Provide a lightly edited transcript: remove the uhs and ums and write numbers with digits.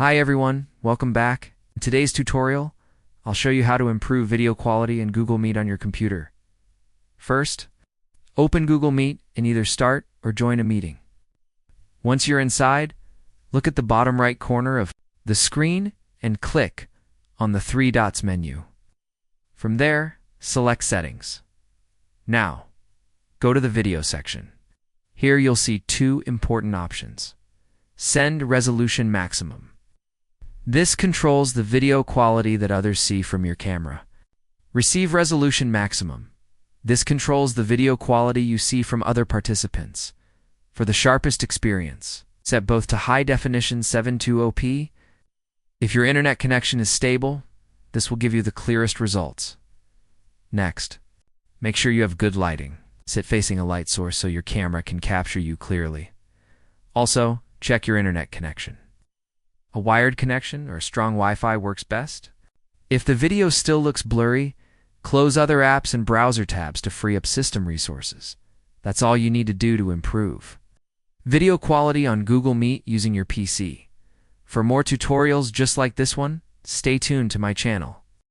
Hi everyone, welcome back. In today's tutorial, I'll show you how to improve video quality in Google Meet on your computer. First, open Google Meet and either start or join a meeting. Once you're inside, look at the bottom right corner of the screen and click on the three dots menu. From there, select Settings. Now, go to the Video section. Here you'll see two important options. Send Resolution Maximum. This controls the video quality that others see from your camera. Receive Resolution Maximum. This controls the video quality you see from other participants. For the sharpest experience, set both to High Definition 720p. If your internet connection is stable, this will give you the clearest results. Next, make sure you have good lighting. Sit facing a light source so your camera can capture you clearly. Also, check your internet connection. A wired connection or strong Wi-Fi works best. If the video still looks blurry, close other apps and browser tabs to free up system resources. That's all you need to do to improve video quality on Google Meet using your PC. For more tutorials just like this one, stay tuned to my channel.